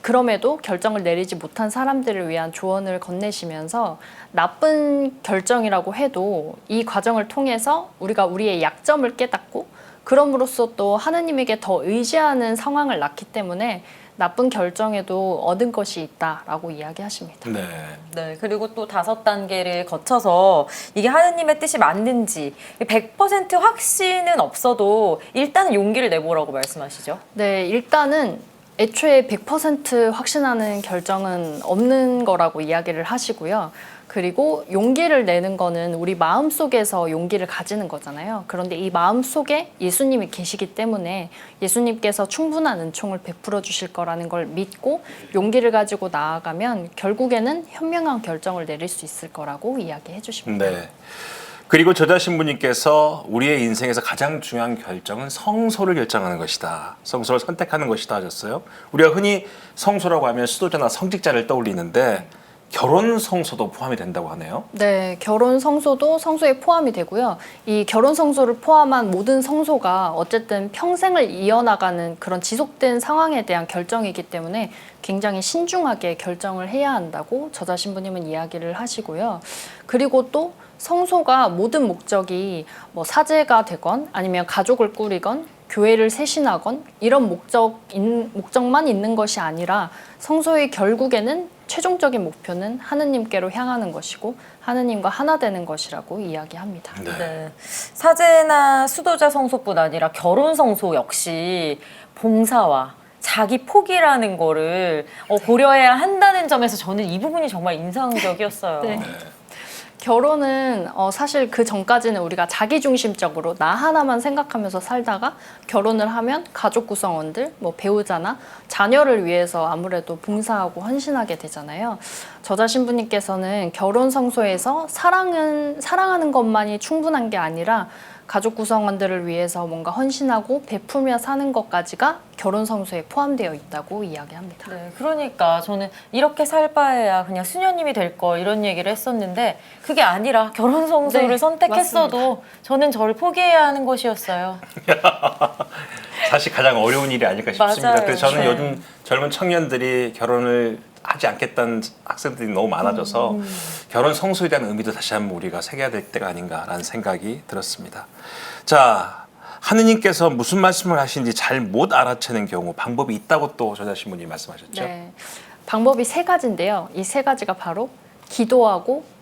그럼에도 결정을 내리지 못한 사람들을 위한 조언을 건네시면서 나쁜 결정이라고 해도 이 과정을 통해서 우리가 우리의 약점을 깨닫고 그럼으로써 또 하느님에게 더 의지하는 상황을 낳기 때문에 나쁜 결정에도 얻은 것이 있다라고 이야기하십니다. 네. 네, 그리고 또 5단계를 거쳐서 이게 하느님의 뜻이 맞는지 100% 확신은 없어도 일단은 용기를 내보라고 말씀하시죠. 네, 일단은 애초에 100% 확신하는 결정은 없는 거라고 이야기를 하시고요. 그리고 용기를 내는 거는 우리 마음속에서 용기를 가지는 거잖아요. 그런데 이 마음속에 예수님이 계시기 때문에 예수님께서 충분한 은총을 베풀어 주실 거라는 걸 믿고 용기를 가지고 나아가면 결국에는 현명한 결정을 내릴 수 있을 거라고 이야기해 주십니다. 네. 그리고 저자 신부님께서 우리의 인생에서 가장 중요한 결정은 성소를 결정하는 것이다. 성소를 선택하는 것이다 하셨어요. 우리가 흔히 성소라고 하면 수도자나 성직자를 떠올리는데 결혼 성소도 포함이 된다고 하네요. 네, 결혼 성소도 성소에 포함이 되고요. 이 결혼 성소를 포함한 모든 성소가 어쨌든 평생을 이어나가는 그런 지속된 상황에 대한 결정이기 때문에 굉장히 신중하게 결정을 해야 한다고 저자 신부님은 이야기를 하시고요. 그리고 또 성소가 모든 목적이 뭐 사제가 되건 아니면 가족을 꾸리건 교회를 세신하건 이런 목적만 있는 것이 아니라 성소의 결국에는 최종적인 목표는 하느님께로 향하는 것이고 하느님과 하나 되는 것이라고 이야기합니다. 네. 사제나 수도자 성소뿐 아니라 결혼 성소 역시 봉사와 자기 포기라는 거를 고려해야 한다는 점에서 저는 이 부분이 정말 인상적이었어요. 네. 결혼은 사실 그 전까지는 우리가 자기중심적으로 나 하나만 생각하면서 살다가 결혼을 하면 가족 구성원들, 뭐 배우자나 자녀를 위해서 아무래도 봉사하고 헌신하게 되잖아요. 저자 신부님께서는 결혼 성소에서 사랑하는 것만이 충분한 게 아니라 가족 구성원들을 위해서 뭔가 헌신하고 베풀며 사는 것까지가 결혼 성소에 포함되어 있다고 이야기합니다. 네, 그러니까 저는 이렇게 살 바에야 그냥 수녀님이 될 걸 이런 얘기를 했었는데 그게 아니라 결혼 성소를 네, 선택했어도 맞습니다. 저는 저를 포기해야 하는 것이었어요. 사실 가장 어려운 일이 아닐까 싶습니다. 맞아요. 그래서 저는 네. 요즘 젊은 청년들이 결혼을 하지 않겠다는 학생들이 너무 많아져서 결혼 성소에 대한 의미도 다시 한번 우리가 새겨야 될 때가 아닌가라는 생각이 들었습니다. 자, 하느님께서 무슨 말씀을 하시는지 잘 못 알아채는 경우 방법이 있다고 또 저자 신부님 말씀하셨죠? 네. 방법이 세 가지인데요. 이 세 가지가 바로 기도하고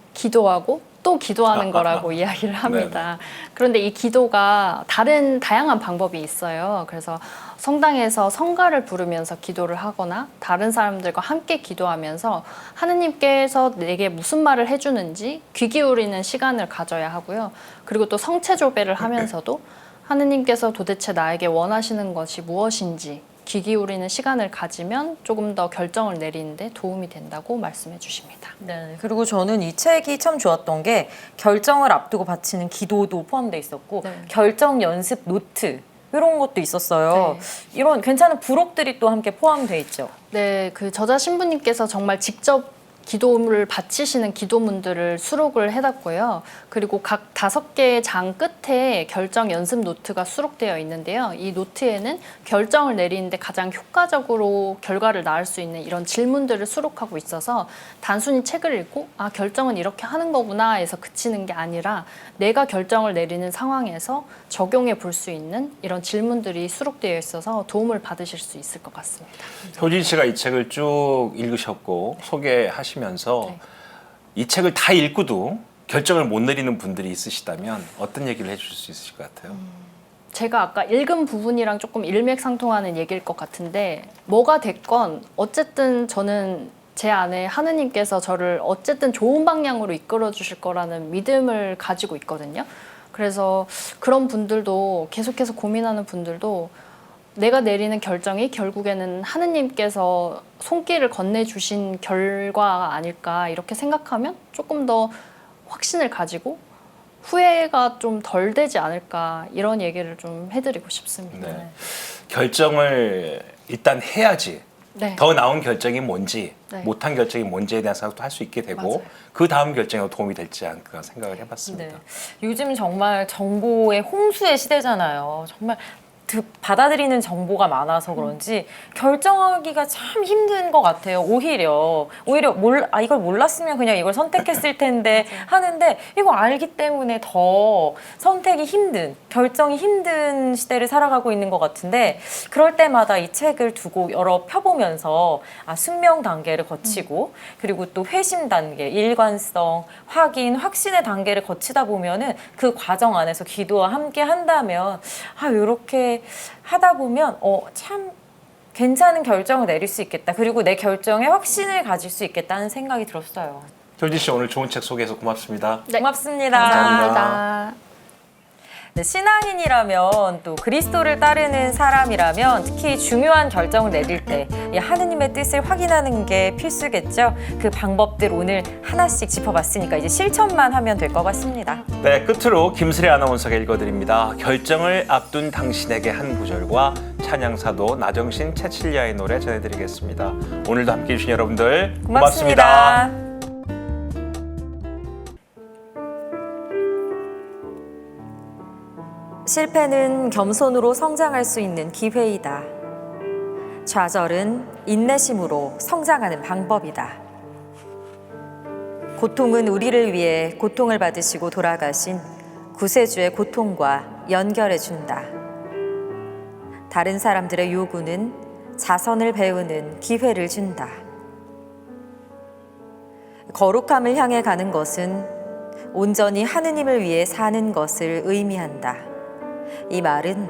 또 기도하는 거라고 이야기를 합니다. 그런데 이 기도가 다양한 방법이 있어요. 그래서 성당에서 성가를 부르면서 기도를 하거나 다른 사람들과 함께 기도하면서 하느님께서 내게 무슨 말을 해주는지 귀 기울이는 시간을 가져야 하고요. 그리고 또 성체조배를 하면서도 하느님께서 도대체 나에게 원하시는 것이 무엇인지 귀 기울이는 시간을 가지면 조금 더 결정을 내리는데 도움이 된다고 말씀해 주십니다. 네, 그리고 저는 이 책이 참 좋았던 게 결정을 앞두고 바치는 기도도 포함되어 있었고 네. 결정 연습 노트 이런 것도 있었어요. 이런 괜찮은 부록들이 또 함께 포함되어 있죠. 네, 그 저자 신부님께서 정말 직접 기도를 바치시는 기도문들을 수록을 해놨고요. 그리고 각 5개의 장 끝에 결정 연습 노트가 수록되어 있는데요. 이 노트에는 결정을 내리는데 가장 효과적으로 결과를 낳을 수 있는 이런 질문들을 수록하고 있어서 단순히 책을 읽고 결정은 이렇게 하는 거구나 해서 그치는 게 아니라 내가 결정을 내리는 상황에서 적용해 볼 수 있는 이런 질문들이 수록되어 있어서 도움을 받으실 수 있을 것 같습니다. 효진 씨가 이 책을 쭉 읽으셨고 소개하시면서 네. 이 책을 다 읽고도 결정을 못 내리는 분들이 있으시다면 어떤 얘기를 해주실 수 있으실 것 같아요? 제가 아까 읽은 부분이랑 조금 일맥상통하는 얘기일 것 같은데 뭐가 됐건 어쨌든 저는 제 안에 하느님께서 저를 어쨌든 좋은 방향으로 이끌어 주실 거라는 믿음을 가지고 있거든요. 그래서 그런 분들도 계속해서 고민하는 분들도 내가 내리는 결정이 결국에는 하느님께서 손길을 건네주신 결과가 아닐까 이렇게 생각하면 조금 더 확신을 가지고 후회가 좀 덜 되지 않을까 이런 얘기를 좀 해드리고 싶습니다. 네. 결정을 일단 해야지 네. 더 나은 결정이 뭔지 네. 못한 결정이 뭔지에 대한 생각도 할 수 있게 되고 맞아요. 그 다음 결정에 도움이 될지 않을까 생각을 해봤습니다. 네. 요즘 정말 정보의 홍수의 시대잖아요. 정말 받아들이는 정보가 많아서 그런지 결정하기가 참 힘든 것 같아요. 오히려 이걸 몰랐으면 그냥 이걸 선택했을 텐데 하는데 이거 알기 때문에 더 선택이 힘든, 결정이 힘든 시대를 살아가고 있는 것 같은데 그럴 때마다 이 책을 두고 여러 펴보면서 숙명 단계를 거치고 그리고 또 회심 단계, 일관성, 확인, 확신의 단계를 거치다 보면은 그 과정 안에서 기도와 함께 한다면 이렇게 하다 보면 참 괜찮은 결정을 내릴 수 있겠다. 그리고 내 결정에 확신을 가질 수 있겠다는 생각이 들었어요. 효진 씨 오늘 좋은 책 소개해서 고맙습니다. 네. 고맙습니다. 감사합니다. 네, 신앙인이라면 또 그리스도를 따르는 사람이라면 특히 중요한 결정을 내릴 때 이 하느님의 뜻을 확인하는 게 필수겠죠. 그 방법들 오늘 하나씩 짚어봤으니까 이제 실천만 하면 될 것 같습니다. 네, 끝으로 김슬애 아나운서가 읽어드립니다. 결정을 앞둔 당신에게 한 구절과 찬양사도 나정신 채칠리아의 노래 전해드리겠습니다. 오늘도 함께해 주신 여러분들 고맙습니다. 실패는 겸손으로 성장할 수 있는 기회이다. 좌절은 인내심으로 성장하는 방법이다. 고통은 우리를 위해 고통을 받으시고 돌아가신 구세주의 고통과 연결해 준다. 다른 사람들의 요구는 자선을 배우는 기회를 준다. 거룩함을 향해 가는 것은 온전히 하느님을 위해 사는 것을 의미한다. 이 말은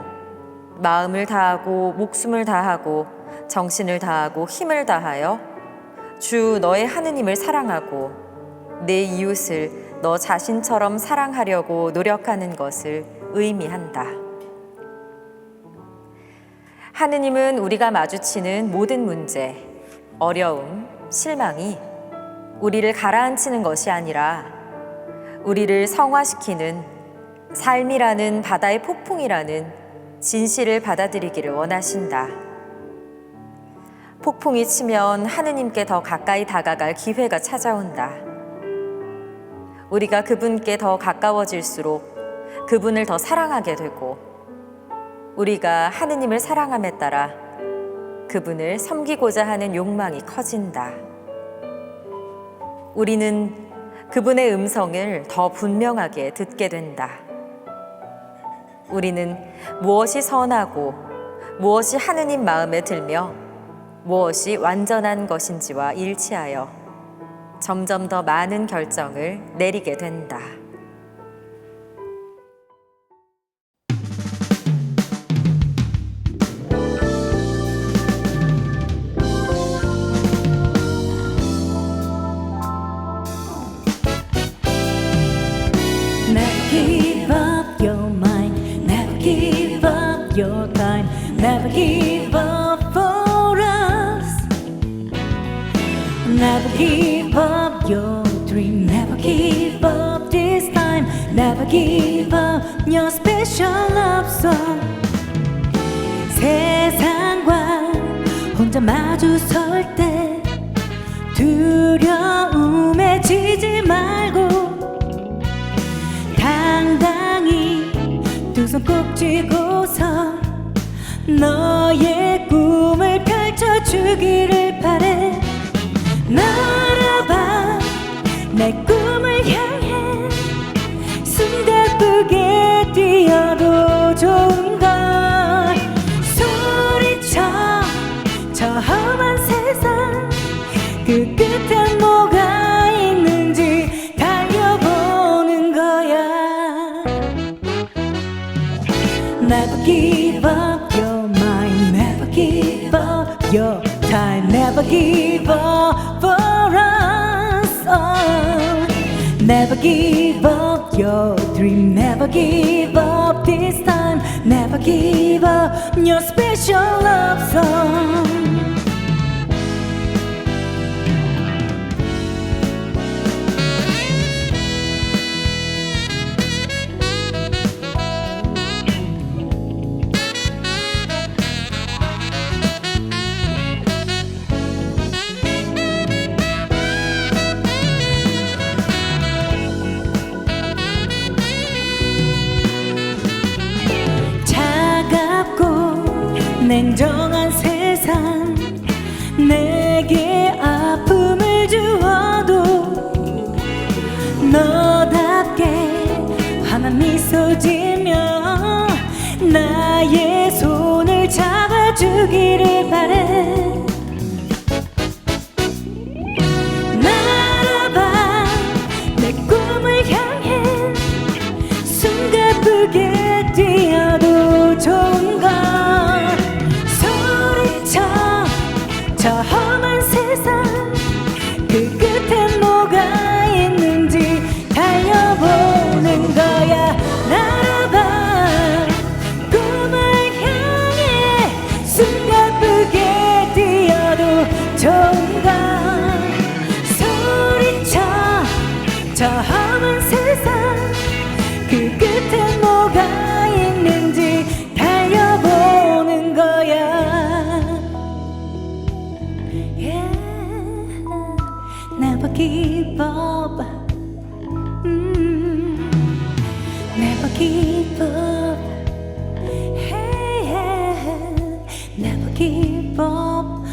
마음을 다하고 목숨을 다하고 정신을 다하고 힘을 다하여 주 너의 하느님을 사랑하고 내 이웃을 너 자신처럼 사랑하려고 노력하는 것을 의미한다. 하느님은 우리가 마주치는 모든 문제, 어려움, 실망이 우리를 가라앉히는 것이 아니라 우리를 성화시키는 삶이라는 바다의 폭풍이라는 진실을 받아들이기를 원하신다. 폭풍이 치면 하느님께 더 가까이 다가갈 기회가 찾아온다. 우리가 그분께 더 가까워질수록 그분을 더 사랑하게 되고 우리가 하느님을 사랑함에 따라 그분을 섬기고자 하는 욕망이 커진다. 우리는 그분의 음성을 더 분명하게 듣게 된다. 우리는 무엇이 선하고 무엇이 하느님 마음에 들며 무엇이 완전한 것인지와 일치하여 점점 더 많은 결정을 내리게 된다. Never give up your mind, never give up your time, never give up for us. Never give up your dream, never give up this time, never give up your special love song. 세상과 혼자 마주 설 때 두려움에 지지 말고 당당히 두 손 꼭 쥐고서 너의 꿈을 펼쳐주기를 바래. 날아봐 내 꿈을 향해 숨가쁘게 뛰어도 좋은 걸. 소리쳐 저 험한 세상 그 끝엔 뭐가 있는지 달려보는 거야. Never give up your mind, never give up your time, never give up for us. Oh, never give up your dream, never give up this time, never give up your special love song. 냉정한 세상 내게 아픔을 주어도 너답게 환한 미소 지며 나의 손을 잡아주기를 바래. 날아봐 내 꿈을 향해 숨가쁘게 뛰어도 좋은 걸. 저 험한 세상 그 끝엔 뭐가 있는지 달려보는 거야. 날아봐 꿈을 향해 숨가쁘게 뛰어도 좋은 걸. 소리쳐 저 험한 세상 그 끝엔 뭐가 있는지 달려보는 거야. Never give up, never give up, hey, never give up.